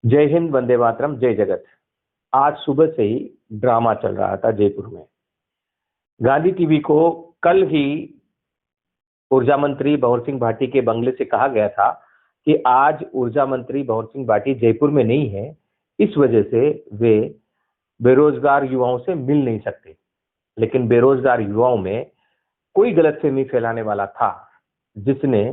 जय हिंद, वंदे मातरम, जय जगत। आज सुबह से ही ड्रामा चल रहा था जयपुर में। गांधी टीवी को कल ही ऊर्जा मंत्री भंवर सिंह भाटी के बंगले से कहा गया था कि आज ऊर्जा मंत्री भंवर सिंह भाटी जयपुर में नहीं है, इस वजह से वे बेरोजगार युवाओं से मिल नहीं सकते। लेकिन बेरोजगार युवाओं में कोई गलतफहमी फैलाने वाला था, जिसने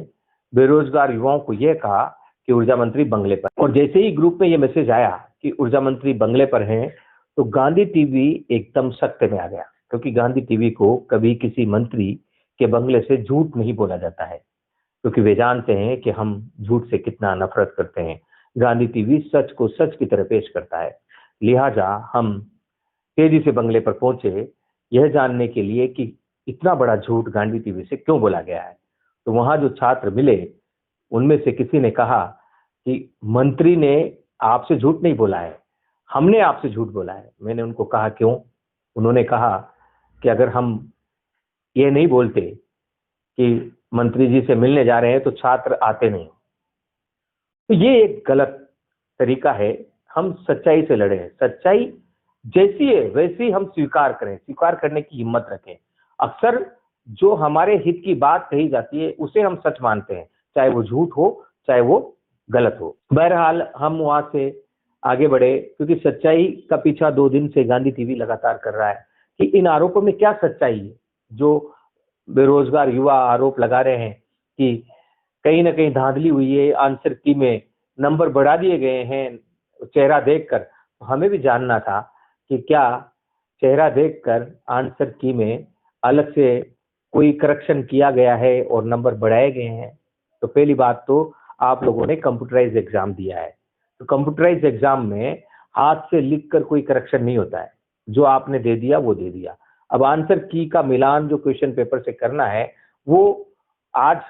बेरोजगार युवाओं को यह कहा कि ऊर्जा मंत्री बंगले पर। और जैसे ही ग्रुप में यह मैसेज आया कि ऊर्जा मंत्री बंगले पर हैं, तो गांधी टीवी एकदम सख्ते में आ गया, क्योंकि गांधी टीवी को कभी किसी मंत्री के बंगले से झूठ नहीं बोला जाता है, क्योंकि वे जानते हैं कि हम झूठ से कितना नफरत करते हैं। गांधी टीवी सच को सच की तरह पेश करता है। लिहाजा हम तेजी से बंगले पर पहुंचे, यह जानने के लिए कि इतना बड़ा झूठ गांधी टीवी से क्यों बोला गया है। तो वहां जो छात्र मिले, उनमें से किसी ने कहा कि मंत्री ने आपसे झूठ नहीं बोला है, हमने आपसे झूठ बोला है। मैंने उनको कहा क्यों? उन्होंने कहा कि अगर हम ये नहीं बोलते कि मंत्री जी से मिलने जा रहे हैं तो छात्र आते नहीं। तो ये एक गलत तरीका है। हम सच्चाई से लड़े हैं, सच्चाई जैसी है वैसी हम स्वीकार करें, स्वीकार करने की हिम्मत रखें। अक्सर जो हमारे हित की बात कही जाती है उसे हम सच मानते हैं, चाहे वो झूठ हो चाहे वो गलत हो। बहरहाल हम वहां से आगे बढ़े, क्योंकि सच्चाई का पीछा 2 दिन से गांधी टीवी लगातार कर रहा है कि इन आरोपों में क्या सच्चाई है। जो बेरोजगार युवा आरोप लगा रहे हैं कि कहीं ना कहीं धांधली हुई है, आंसर की में नंबर बढ़ा दिए गए हैं चेहरा देखकर। तो हमें भी जानना था कि क्या चेहरा देखकर आंसर की में अलग से कोई करेक्शन किया गया है और नंबर बढ़ाए गए हैं। तो पहली बात तो आप लोगों ने कंप्यूटराइज एग्जाम दिया है, तो कंप्यूटराइज एग्जाम में हाथ से लिखकर कोई करेक्शन नहीं होता है, जो आपने दे दिया वो दे दिया। अब आंसर की का मिलान जो क्वेश्चन पेपर से करना है, वो आज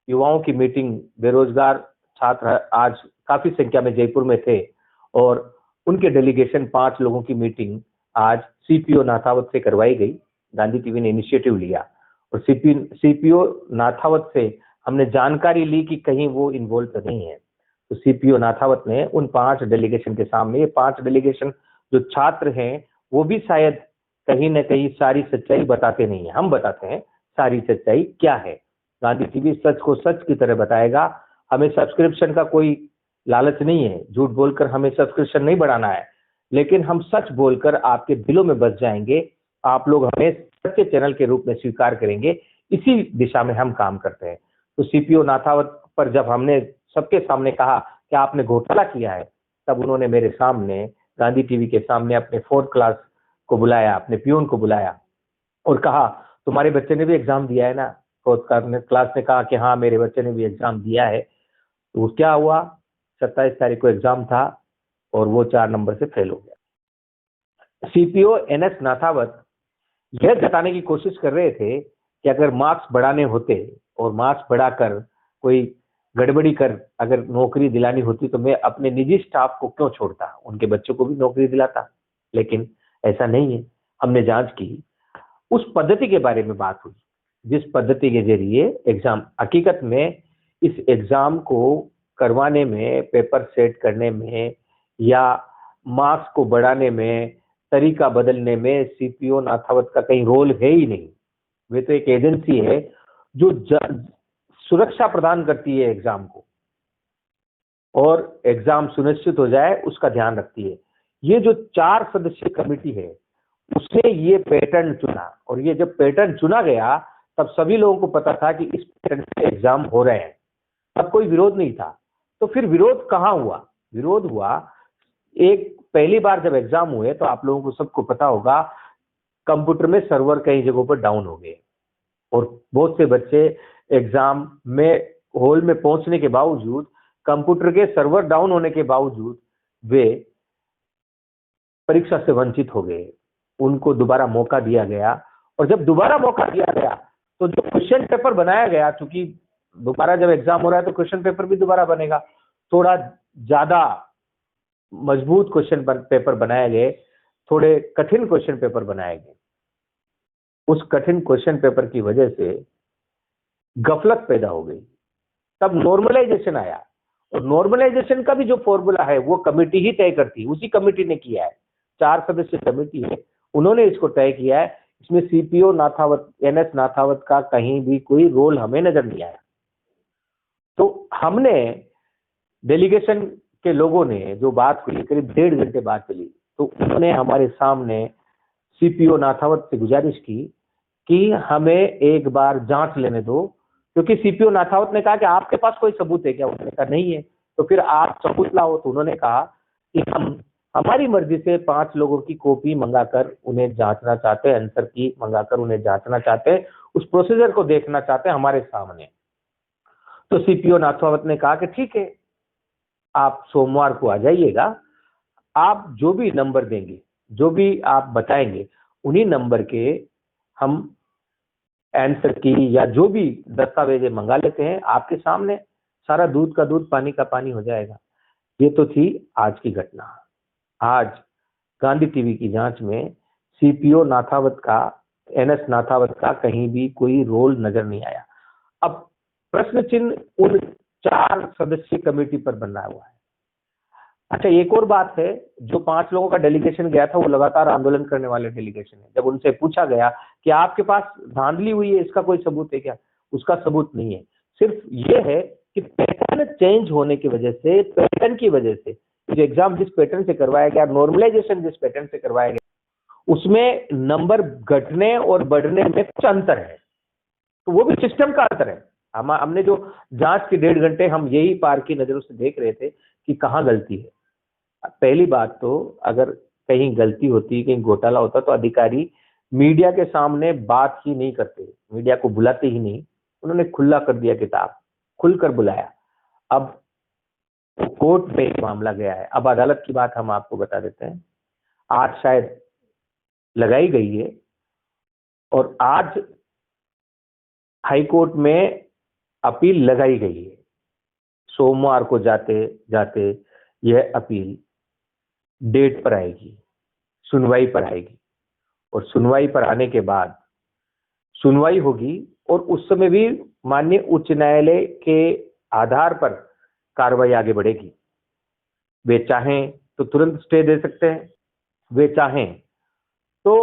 युवाओं की मीटिंग, बेरोजगार छात्र आज काफी संख्या में जयपुर में थे और उनके डेलीगेशन 5 लोगों की मीटिंग आज सीपीओ नाथावत से करवाई गई। गांधी टीवी ने इनिशिएटिव लिया और सीपीओ नाथावत से हमने जानकारी ली कि कहीं वो इन्वॉल्व तो नहीं है। तो सीपीओ नाथावत ने उन 5 डेलीगेशन के सामने, ये 5 डेलीगेशन जो छात्र हैं वो भी शायद कहीं ना कहीं सारी सच्चाई बताते नहीं है, हम बताते हैं सारी सच्चाई क्या है। गांधी टीवी सच को सच की तरह बताएगा। हमें सब्सक्रिप्शन का कोई लालच नहीं है, झूठ बोलकर हमें सब्सक्रिप्शन नहीं बढ़ाना है, लेकिन हम सच बोलकर आपके दिलों में बस जाएंगे। आप लोग हमें सच्चे चैनल के रूप में स्वीकार करेंगे, इसी दिशा में हम काम करते हैं। तो सीपीओ नाथावत पर जब हमने सबके सामने कहा कि आपने घोटाला किया है, तब उन्होंने मेरे सामने गांधी टीवी के सामने अपने 4th क्लास को बुलाया, अपने पियून को बुलाया और कहा तुम्हारे बच्चे ने भी एग्जाम दिया है ना? 4th क्लास ने कहा कि हाँ मेरे बच्चे ने भी एग्जाम दिया है। तो क्या हुआ, 27 तारीख को एग्जाम था और वो 4 नंबर से फेल हो गया। सीपीओ एनएस नाथावत यह जताने की कोशिश कर रहे थे कि अगर मार्क्स बढ़ाने होते और मार्क्स बढ़ाकर कोई गड़बड़ी कर अगर नौकरी दिलानी होती तो मैं अपने निजी स्टाफ को क्यों छोड़ता, उनके बच्चों को भी नौकरी दिलाता। लेकिन ऐसा नहीं है। हमने जांच की, उस पद्धति के बारे में बात हुई जिस पद्धति के जरिए एग्जाम, हकीकत में इस एग्जाम को करवाने में, पेपर सेट करने में या मार्क्स को बढ़ाने में, तरीका बदलने में सीपीओ नाथावत का कहीं रोल है ही नहीं। वे तो एक एजेंसी है जो सुरक्षा प्रदान करती है एग्जाम को और एग्जाम सुनिश्चित हो जाए उसका ध्यान रखती है। ये जो 4 सदस्यीय कमेटी है उसने ये पैटर्न चुना, और ये जब पैटर्न चुना गया तब सभी लोगों को पता था कि इस पैटर्न से एग्जाम हो रहे हैं, तब कोई विरोध नहीं था। तो फिर विरोध कहाँ हुआ? विरोध हुआ एक पहली बार जब एग्जाम हुए तो आप लोगों को सबको पता होगा कंप्यूटर में सर्वर कई जगहों पर डाउन हो गए और बहुत से बच्चे एग्जाम में हॉल में पहुंचने के बावजूद, कंप्यूटर के सर्वर डाउन होने के बावजूद वे परीक्षा से वंचित हो गए। उनको दोबारा मौका दिया गया और जब दोबारा मौका दिया गया तो जो क्वेश्चन पेपर बनाया गया, चूंकि दोबारा जब एग्जाम हो रहा है तो क्वेश्चन पेपर भी दोबारा बनेगा, थोड़ा ज्यादा मजबूत क्वेश्चन पेपर बनाए गए, थोड़े कठिन क्वेश्चन पेपर बनाए गए। उस कठिन क्वेश्चन पेपर की वजह से गफलत पैदा हो गई। तब नॉर्मलाइजेशन आया और नॉर्मलाइजेशन का भी जो फॉर्मूला है वो कमेटी ही तय करती है, उसी कमेटी ने किया है, 4 सदस्य कमेटी है, उन्होंने इसको तय किया है। इसमें सीपीओ नाथावत, एनएस नाथावत का कहीं भी कोई रोल हमें नजर नहीं आया। तो हमने डेलीगेशन के लोगों ने जो बात हुई, करीब 1.5 घंटे बात चली, तो उन्होंने हमारे सामने सीपीओ नाथावत से गुजारिश की कि हमें एक बार जांच लेने दो, क्योंकि सीपीओ नाथावत ने कहा कि आपके पास कोई सबूत है क्या? उन्होंने कहा नहीं है। तो फिर आप सबूत लाओ। तो उन्होंने कहा कि हम हमारी मर्जी से 5 लोगों की कॉपी मंगाकर उन्हें जांचना चाहते हैं, आंसर की मंगाकर उन्हें जांचना चाहते हैं, उस प्रोसीजर को देखना चाहते हैं हमारे सामने। तो सीपीओ नाथावत ने कहा कि ठीक है, आप सोमवार को आ जाइएगा, आप जो भी नंबर देंगे, जो भी आप बताएंगे, उन्हीं नंबर के हम आंसर की या जो भी दस्तावेज मंगा लेते हैं, आपके सामने सारा दूध का दूध पानी का पानी हो जाएगा। ये तो थी आज की घटना। आज गांधी टीवी की जांच में सीपीओ नाथावत का, एनएस नाथावत का कहीं भी कोई रोल नजर नहीं आया। अब प्रश्न चिन्ह उन 4 सदस्यीय कमेटी पर बना हुआ है। अच्छा, एक और बात है, जो 5 लोगों का डेलीगेशन गया था वो लगातार आंदोलन करने वाले डेलीगेशन है। जब उनसे पूछा गया कि आपके पास धांधली हुई है, इसका कोई सबूत है क्या? उसका सबूत नहीं है। सिर्फ ये है कि पैटर्न चेंज होने की वजह से, पैटर्न की वजह से, जो एग्जाम जिस पैटर्न से करवाया गया, नॉर्मलाइजेशन जिस पैटर्न से करवाया गया, उसमें नंबर घटने और बढ़ने में कुछ अंतर है। तो वो भी सिस्टम का अंतर है। हमने जो जांच के 1.5 घंटे हम यही पार की नजरों से देख रहे थे कि कहाँ गलती है। पहली बात तो, अगर कहीं गलती होती, कहीं घोटाला होता, तो अधिकारी मीडिया के सामने बात ही नहीं करते, मीडिया को बुलाते ही नहीं। उन्होंने खुला कर दिया किताब, खुलकर बुलाया। अब कोर्ट में मामला गया है, अब अदालत की बात हम आपको बता देते हैं। आज शायद लगाई गई है और आज हाई कोर्ट में अपील लगाई गई है। सोमवार को जाते जाते यह अपील डेट पर आएगी, सुनवाई पर आएगी, और सुनवाई पर आने के बाद सुनवाई होगी, और उस समय भी माननीय उच्च न्यायालय के आधार पर कार्रवाई आगे बढ़ेगी। वे चाहें तो तुरंत स्टे दे सकते हैं, वे चाहें तो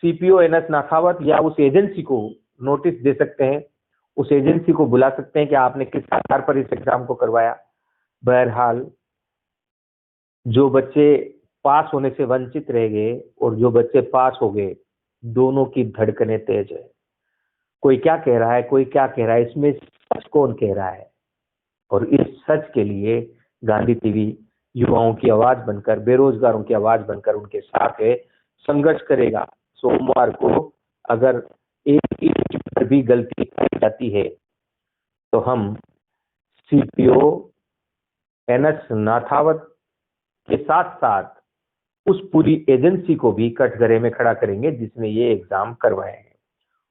सीपीओ एनएस नाथावत या उस एजेंसी को नोटिस दे सकते हैं, उस एजेंसी को बुला सकते हैं कि आपने किस आधार पर इस एग्जाम को करवाया। बहरहाल जो बच्चे पास होने से वंचित रह गए और जो बच्चे पास हो गए, दोनों की धड़कनें तेज है। कोई क्या कह रहा है, कोई क्या कह रहा है, इसमें सच कौन कह रहा है? और इस सच के लिए गांधी टीवी युवाओं की आवाज बनकर, बेरोजगारों की आवाज बनकर उनके साथ है, संघर्ष करेगा। सोमवार को अगर एक इंच पर भी गलती पाई जाती है तो हम सीपीओ एनएस नाथावत के साथ साथ उस पूरी एजेंसी को भी कटघरे में खड़ा करेंगे जिसने ये एग्जाम करवाए हैं।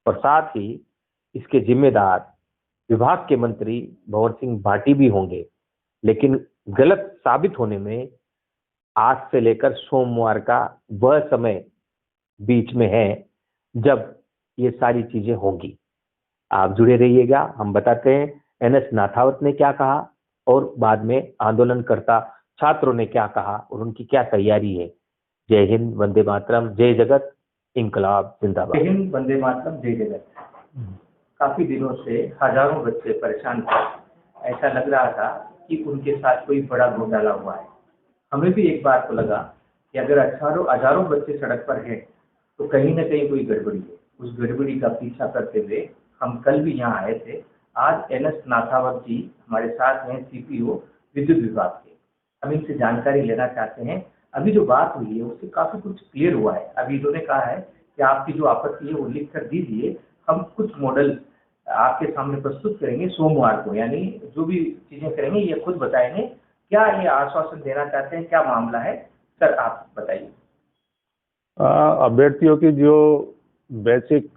और साथ ही इसके जिम्मेदार विभाग के मंत्री भंवर सिंह भाटी भी होंगे। लेकिन गलत साबित होने में आज से लेकर सोमवार का वह समय बीच में है जब ये सारी चीजें होंगी। आप जुड़े रहिएगा, हम बताते हैं एनएस नाथावत ने क्या कहा और बाद में आंदोलनकर्ता छात्रों ने क्या कहा और उनकी क्या तैयारी है। जय हिंद, वंदे मातरम, जय जगत, इंकलाब जिंदाबाद। जय हिंद, वंदे मातरम, जय जगत। काफी दिनों से हजारों बच्चे परेशान थे। ऐसा लग रहा था कि उनके साथ कोई बड़ा घोटाला हुआ है। हमें भी एक बार तो लगा कि अगर हजारों बच्चे सड़क पर हैं तो कहीं न कहीं कोई गड़बड़ी है। उस गड़बड़ी का पीछा करते हुए हम कल भी यहाँ आए थे। आज एनएस नाथावत जी हमारे साथ हैं, सीपीओ विद्युत विभाग के। हम इनसे जानकारी लेना चाहते हैं। अभी जो बात हुई है उससे काफी कुछ क्लियर हुआ है। अभी इन्होंने कहा है कि आपकी जो आपत्ति है वो लिख कर दीजिए, हम कुछ मॉडल आपके सामने प्रस्तुत करेंगे सोमवार को, यानी जो भी चीजें करेंगे ये खुद बताएंगे। क्या ये आश्वासन देना चाहते हैं, क्या मामला है सर, आप बताइए। अभ्यर्थियों की जो बेसिक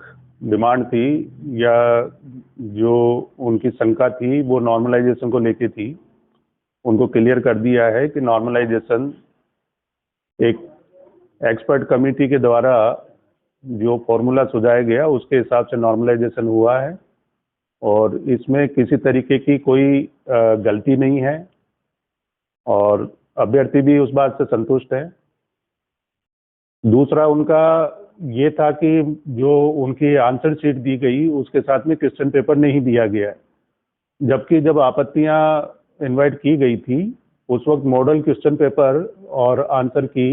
डिमांड थी या जो उनकी शंका थी वो नॉर्मलाइजेशन को लेके थी, उनको क्लियर कर दिया है कि नॉर्मलाइजेशन एक एक्सपर्ट कमेटी के द्वारा जो फॉर्मूला सुझाया गया उसके हिसाब से नॉर्मलाइजेशन हुआ है और इसमें किसी तरीके की कोई गलती नहीं है और अभ्यर्थी भी उस बात से संतुष्ट है। दूसरा उनका ये था कि जो उनकी आंसर शीट दी गई उसके साथ में क्वेश्चन पेपर नहीं दिया गया है, जबकि जब आपत्तियां इनवाइट की गई थी उस वक्त मॉडल क्वेश्चन पेपर और आंसर की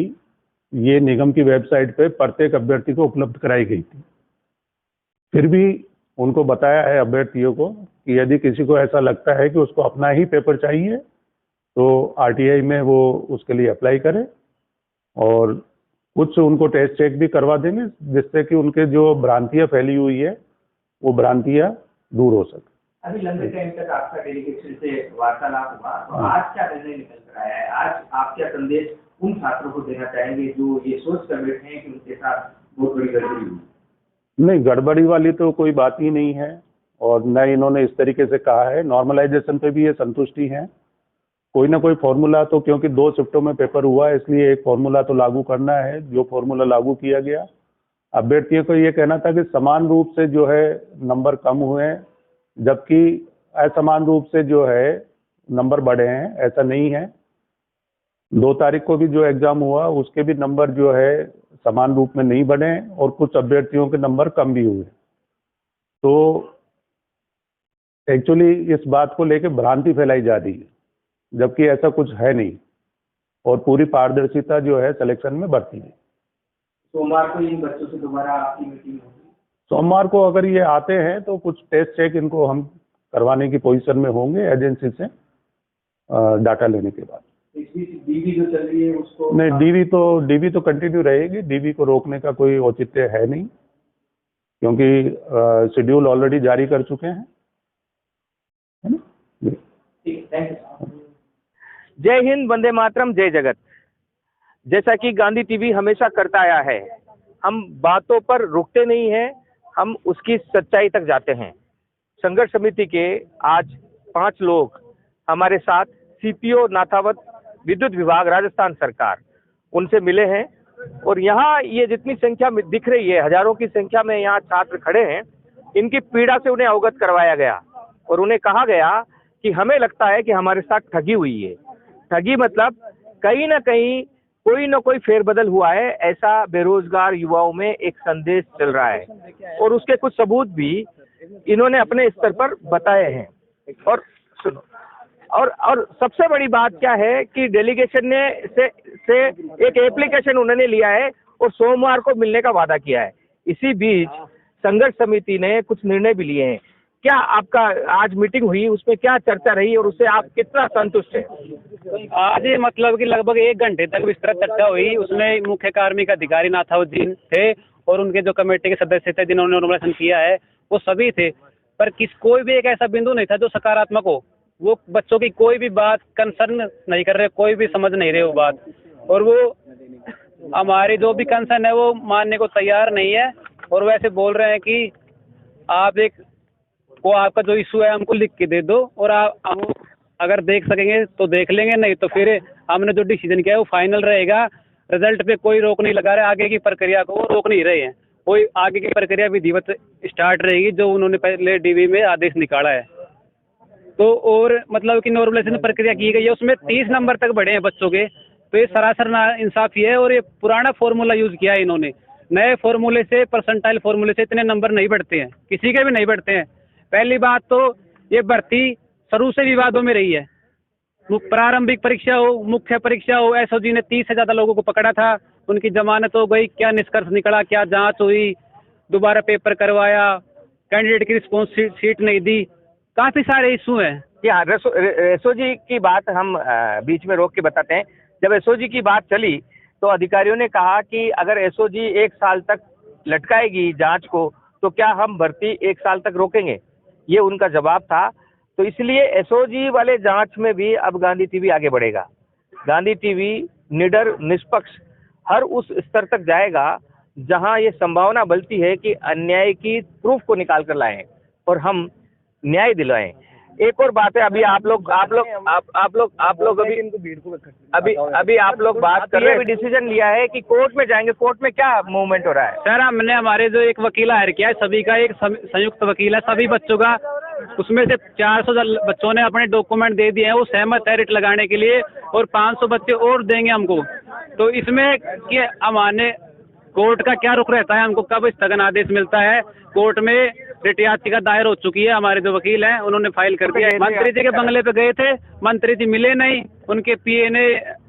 ये निगम की वेबसाइट पे प्रत्येक अभ्यर्थी को उपलब्ध कराई गई थी। फिर भी उनको बताया है अभ्यर्थियों को कि यदि किसी को ऐसा लगता है कि उसको अपना ही पेपर चाहिए तो आरटीआई में वो उसके लिए अप्लाई करे और कुछ उनको टेस्ट चेक भी करवा देंगे जिससे कि उनके जो भ्रांतियां फैली हुई है वो भ्रांतियां दूर हो सके। अभी लंबे टाइम तक आपका डेलीगेशन से वार्तालाप हुआ, तो आज क्या निर्णय निकल कर आया है? आज आप क्या संदेश उन छात्रों को देना चाहेंगे जो ये सोच कर बैठे हैं कि उनके साथ बहुत बड़ी गड़बड़ी हुई? नहीं, गड़बड़ी वाली तो कोई बात ही नहीं है और न इन्होंने इस तरीके से कहा है। नॉर्मलाइजेशन पे भी ये संतुष्टि है। कोई ना कोई फॉर्मूला तो, क्योंकि 2 शिफ्टों में पेपर हुआ है इसलिए एक फॉर्मूला तो लागू करना है। जो फॉर्मूला लागू किया गया, अभ्यर्थियों को ये कहना था कि समान रूप से जो है नंबर कम हुए हैं, जबकि असमान रूप से जो है नंबर बढ़े हैं। ऐसा नहीं है। 2 तारीख को भी जो एग्जाम हुआ उसके भी नंबर जो है समान रूप में नहीं बढ़े और कुछ अभ्यर्थियों के नंबर कम भी हुए। तो एक्चुअली इस बात को लेकर भ्रांति फैलाई जा रही है, जबकि ऐसा कुछ है नहीं और पूरी पारदर्शिता जो है सिलेक्शन में बढ़ती है। सोमवार को इन बच्चों से दोबारा आपकी मीटिंग होगी? सोमवार को अगर ये आते हैं तो कुछ टेस्ट चेक इनको हम करवाने की पोजीशन में होंगे एजेंसी से डाटा लेने के बाद। इस बीच डीवी जो चल रही है उसको? नहीं, डीवी तो कंटिन्यू रहेगी। डीवी को रोकने का कोई औचित्य है नहीं, क्योंकि शेड्यूल ऑलरेडी जारी कर चुके हैं, है ना। ठीक, थैंक यू। जय हिंद, वंदे मातरम, जय जगत। जैसा कि गांधी टीवी हमेशा करता आया है, हम बातों पर रुकते नहीं हैं, हम उसकी सच्चाई तक जाते हैं। संघर्ष समिति के आज 5 लोग हमारे साथ सीपीओ नाथावत, विद्युत विभाग, राजस्थान सरकार, उनसे मिले हैं और यहाँ ये जितनी संख्या में दिख रही है, हजारों की संख्या में यहाँ छात्र खड़े हैं, इनकी पीड़ा से उन्हें अवगत करवाया गया और उन्हें कहा गया कि हमें लगता है कि हमारे साथ ठगी हुई है। ठगी मतलब कहीं ना कहीं कोई ना कोई फेरबदल हुआ है, ऐसा बेरोजगार युवाओं में एक संदेश चल रहा है और उसके कुछ सबूत भी इन्होंने अपने स्तर पर बताए हैं। और सुनो, और सबसे बड़ी बात क्या है कि डेलीगेशन ने से एक एप्लीकेशन उन्होंने लिया है और सोमवार को मिलने का वादा किया है। इसी बीच संघर्ष समिति ने कुछ निर्णय भी लिए हैं। क्या आपका आज मीटिंग हुई, उसमें क्या चर्चा रही और उससे आप कितना संतुष्ट हैं? आज मतलब कि लगभग 1 घंटे तक विस्तृत चर्चा हुई। उसमें मुख्य कार्मिक अधिकारी नाथावत जी थे और उनके जो कमेटी के सदस्य थे जिन्होंने नॉमिनेशन किया है वो सभी थे, पर कोई भी एक ऐसा बिंदु नहीं था जो सकारात्मक हो। वो बच्चों की कोई भी बात कंसर्न नहीं कर रहे, कोई भी समझ नहीं रहे वो बात, और वो हमारी जो भी कंसर्न है वो मानने को तैयार नहीं है। और वैसे बोल रहे हैं कि आपका जो इशू है हमको लिख के दे दो और हम अगर देख सकेंगे तो देख लेंगे, नहीं तो फिर हमने जो डिसीजन किया है वो फाइनल रहेगा। रिजल्ट पे कोई रोक नहीं लगा रहे, आगे की प्रक्रिया को वो रोक नहीं रहे हैं। कोई आगे की प्रक्रिया विधिवत स्टार्ट रहेगी जो उन्होंने पहले डीवी में आदेश निकाला है। तो और मतलब कि नॉर्मलाइजेशन प्रक्रिया की गई है, उसमें 30 नंबर तक बढ़े हैं बच्चों के, तो ये सरासर नाइंसाफी है। और ये पुराना फॉर्मूला यूज किया है इन्होंने। नए फॉर्मूले से, परसेंटाइल फॉर्मूले से इतने नंबर नहीं बढ़ते हैं, किसी के भी नहीं बढ़ते हैं। पहली बात तो ये भर्ती शुरू से विवादों में रही है। प्रारंभिक परीक्षा हो, मुख्य परीक्षा हो, एसओजी ने 30 से ज्यादा लोगों को पकड़ा था, उनकी जमानत हो गई, क्या निष्कर्ष निकला, क्या जांच हुई, दोबारा पेपर करवाया, कैंडिडेट की रिस्पॉन्स शीट नहीं दी, काफी सारे इशू हैं। हाँ, एसओजी की बात हम बीच में रोक के बताते हैं। जब एसओजी की बात चली तो अधिकारियों ने कहा कि अगर एसओजी 1 साल तक लटकाएगी जांच को तो क्या हम भर्ती 1 साल तक रोकेंगे, ये उनका जवाब था। तो इसलिए एसओजी वाले जांच में भी अब गांधी टीवी आगे बढ़ेगा। गांधी टीवी निडर, निष्पक्ष हर उस स्तर तक जाएगा जहां ये संभावना बनती है कि अन्याय की प्रूफ को निकाल कर लाएं और हम न्याय दिलाएं। एक और बात है, अभी आप लोग अभी आप लोग बात कर रहे हैं, डिसीजन लिया है कि कोर्ट में जाएंगे, कोर्ट में क्या मूवमेंट हो रहा है? सर हमने हमारे जो एक वकील हायर किया है, सभी का एक संयुक्त वकील है सभी बच्चों का, उसमें से 400 बच्चों ने अपने डॉक्यूमेंट दे दिए हैं, वो सहमत है रिट लगाने के लिए, और 500 बच्चे और देंगे हमको। तो इसमें कि हमारे कोर्ट का क्या रुख रहता है, हमको कब स्थगन आदेश मिलता है? कोर्ट में रिट याचिका दायर हो चुकी है, हमारे जो वकील हैं उन्होंने फाइल कर दिया है। मंत्री जी के बंगले पे गए थे, मंत्री जी मिले नहीं, उनके पीए ने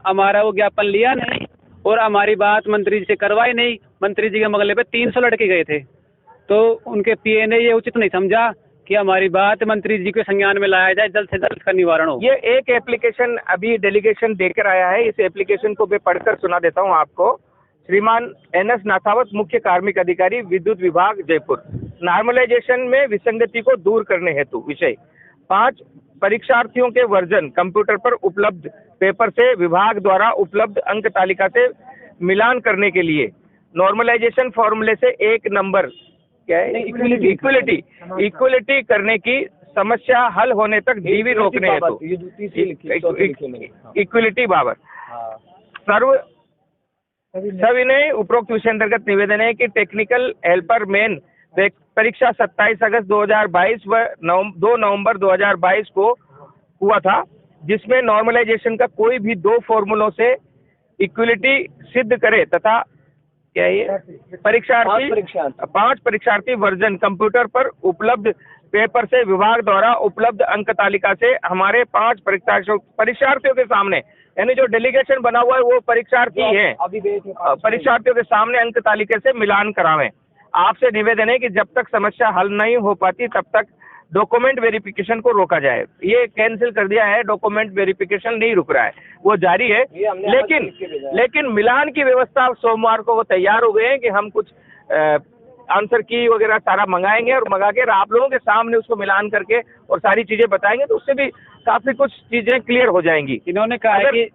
हमारा वो ज्ञापन लिया नहीं और हमारी बात मंत्री जी से करवाई नहीं। मंत्री जी के बंगले पे 300 लड़के गए थे, तो उनके पीए ने ये उचित नहीं समझा कि हमारी बात मंत्री जी के संज्ञान में लाया जाए, जल्द से जल्द इसका निवारण हो। ये एक एप्लीकेशन अभी डेलीगेशन देकर आया है, इस एप्लीकेशन को मैं पढ़कर सुना देता हूँ आपको। श्रीमान NS नाथावत, मुख्य कार्मिक अधिकारी, विद्युत विभाग, जयपुर। नॉर्मलाइजेशन में विसंगति को दूर करने हेतु विषय 5 परीक्षार्थियों के वर्जन कंप्यूटर पर उपलब्ध पेपर से विभाग द्वारा उपलब्ध अंक तालिका से मिलान करने के लिए नॉर्मलाइजेशन फॉर्मूले से एक नंबर क्या है इक्वलिटी करने की समस्या हल होने तक डीवी रोकने हेतु इक्वलिटी बाबर सविनय उपरोक्त विषय अंतर्गत निवेदन है कि टेक्निकल हेल्पर मेन परीक्षा 27 अगस्त 2022 व 2 नवंबर 2022 को हुआ था, जिसमें नॉर्मलाइजेशन का कोई भी 2 फॉर्मूलों से इक्वलिटी सिद्ध करे तथा क्या ये परीक्षार्थी 5 परीक्षार्थी वर्जन कंप्यूटर पर उपलब्ध पेपर से विभाग द्वारा उपलब्ध अंक तालिका से हमारे 5 परीक्षार्थियों के सामने, यानी जो डेलीगेशन बना हुआ है वो परीक्षार्थी हैं, परीक्षार्थियों के सामने अंक तालिका से मिलान करावें। आपसे निवेदन है कि जब तक समस्या हल नहीं हो पाती तब तक डॉक्यूमेंट वेरिफिकेशन को रोका जाए। ये कैंसिल कर दिया है, डॉक्यूमेंट वेरिफिकेशन नहीं रुक रहा है, वो जारी है। लेकिन मिलान की व्यवस्था सोमवार को वो तैयार हो गए हैं कि हम कुछ आंसर की वगैरह सारा मंगाएंगे और मंगा के आप लोगों के सामने उसको मिलान करके और सारी चीजें बताएंगे, तो उससे भी काफी कुछ चीजें क्लियर हो जाएंगी। इन्होंने कहा है कि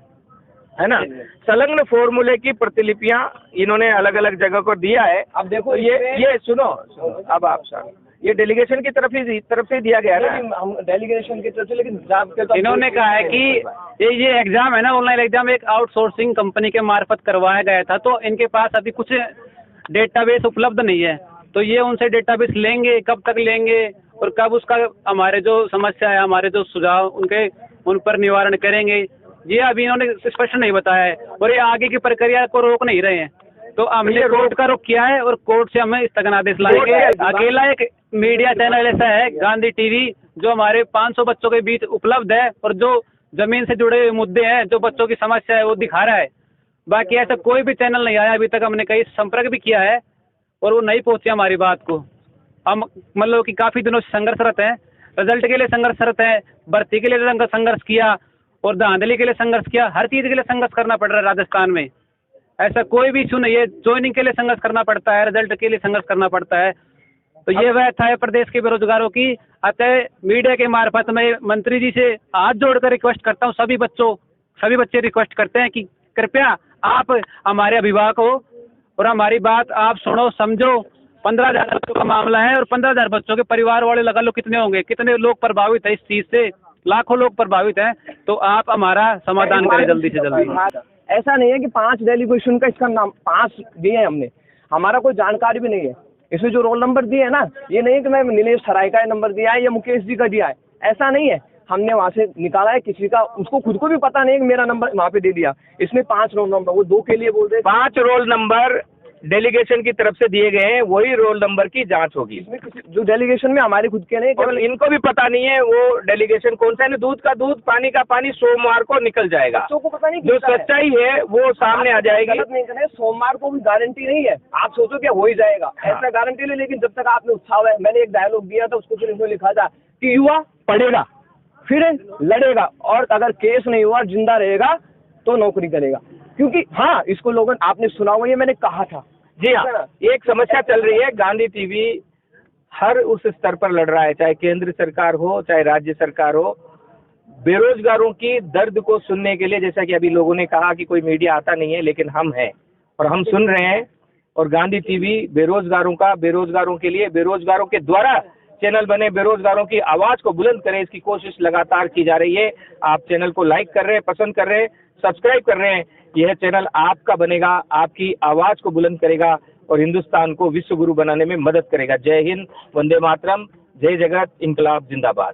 है ना, संलग्न फॉर्मूले की प्रतिलिपियां इन्होंने अलग अलग जगह को दिया है। अब देखो ये सुनो अब आप सर, ये डेलीगेशन की तरफ से दिया गया है ना, हम डेलीगेशन की तरफ से, लेकिन इन्होंने कहा है कि ये एग्जाम है ना, ऑनलाइन एग्जाम एक आउटसोर्सिंग कंपनी के मार्फत करवाया गया था, तो इनके पास अभी कुछ डेटाबेस उपलब्ध नहीं है, तो ये उनसे डेटाबेस लेंगे, कब तक लेंगे और कब उसका हमारे जो समस्या है, हमारे जो सुझाव उन पर निवारण करेंगे, ये अभी इन्होंने स्पष्ट नहीं बताया है और ये आगे की प्रक्रिया को रोक नहीं रहे हैं। तो हमने कोर्ट का रुख किया है और कोर्ट से हमें स्थगन आदेश लाएंगे। अकेला एक मीडिया चैनल ऐसा है गांधी टीवी, जो हमारे 500 बच्चों के बीच उपलब्ध है और जो जमीन से जुड़े हुए मुद्दे हैं, जो बच्चों की समस्या है वो दिखा रहा है। बाकी ऐसा कोई भी चैनल नहीं आया अभी तक, हमने कई संपर्क भी किया है और वो नहीं पहुंचे हमारी बात को। हम मतलब कि काफ़ी दिनों से संघर्षरत हैं, रिजल्ट के लिए संघर्षरत हैं, भर्ती के लिए संघर्ष किया और धांधली के लिए संघर्ष किया, हर चीज़ के लिए संघर्ष करना पड़ रहा है राजस्थान में। ऐसा कोई भी इशू नहीं है, ज्वाइनिंग के लिए संघर्ष करना पड़ता है, रिजल्ट के लिए संघर्ष करना पड़ता है। तो ये व्यवस्था है प्रदेश के बेरोजगारों की। अतः मीडिया के मार्फत में मंत्री जी से हाथ जोड़कर रिक्वेस्ट करता हूँ, सभी बच्चे रिक्वेस्ट करते हैं कि कृपया आप हमारे अभिभावक हो और हमारी बात आप सुनो समझो। 15,000 बच्चों का मामला है और 15,000 बच्चों के परिवार वाले लगा लो कितने होंगे, कितने लोग प्रभावित है इस चीज़ से, लाखों लोग प्रभावित हैं। तो आप हमारा समाधान करें जल्दी से जल्दी। ऐसा नहीं है कि 5 डेलीगेशन का इसका नाम 5 दिए हैं हमने, हमारा कोई जानकारी भी नहीं है। इसमें जो रोल नंबर दिए है ना, ये नहीं कि मैं नीलेश सराय का नंबर दिया है या मुकेश जी का दिया है, ऐसा नहीं है। हमने वहाँ से निकाला है, किसी का उसको खुद को भी पता नहीं कि मेरा नंबर वहाँ पे दे दिया। इसमें 5 रोल नंबर, वो 2 के लिए बोल रहे 5 रोल नंबर डेलीगेशन की तरफ से दिए गए हैं, वही रोल नंबर की जांच होगी। इसमें जो डेलीगेशन में हमारे खुद के नहीं, केवल इनको भी पता नहीं है वो डेलीगेशन कौन सा है। दूध का दूध, पानी का पानी सोमवार को निकल जाएगा। बच्चों को पता नहीं, जो सच्चाई है वो सामने आ जाएगी। गलत नहीं करें, सोमवार को भी गारंटी नहीं है। आप सोचो क्या हो ही जाएगा, ऐसा गारंटी नहीं। लेकिन जब तक आपने उत्साह है, मैंने एक डायलॉग दिया था, उसको फिर इसमें लिखा था कि युवा पढ़ेगा फिर लड़ेगा और अगर केस नहीं हुआ जिंदा रहेगा तो नौकरी करेगा। क्योंकि हाँ, इसको लोगों आपने सुना हुआ, ये मैंने कहा था। जी हाँ, एक समस्या चल रही है। गांधी टीवी हर उस स्तर पर लड़ रहा है, चाहे केंद्र सरकार हो चाहे राज्य सरकार हो, बेरोजगारों की दर्द को सुनने के लिए। जैसा कि अभी लोगों ने कहा कि कोई मीडिया आता नहीं है, लेकिन हम हैं और हम सुन रहे हैं। और गांधी टीवी बेरोजगारों के लिए, बेरोजगारों के द्वारा चैनल बने, बेरोजगारों की आवाज को बुलंद करें, इसकी कोशिश लगातार की जा रही है। आप चैनल को लाइक कर रहे हैं, पसंद कर रहे हैं, सब्सक्राइब कर रहे हैं। यह चैनल आपका बनेगा, आपकी आवाज को बुलंद करेगा और हिंदुस्तान को विश्व गुरु बनाने में मदद करेगा। जय हिंद, वंदे मातरम, जय जगत, इंकलाब जिंदाबाद।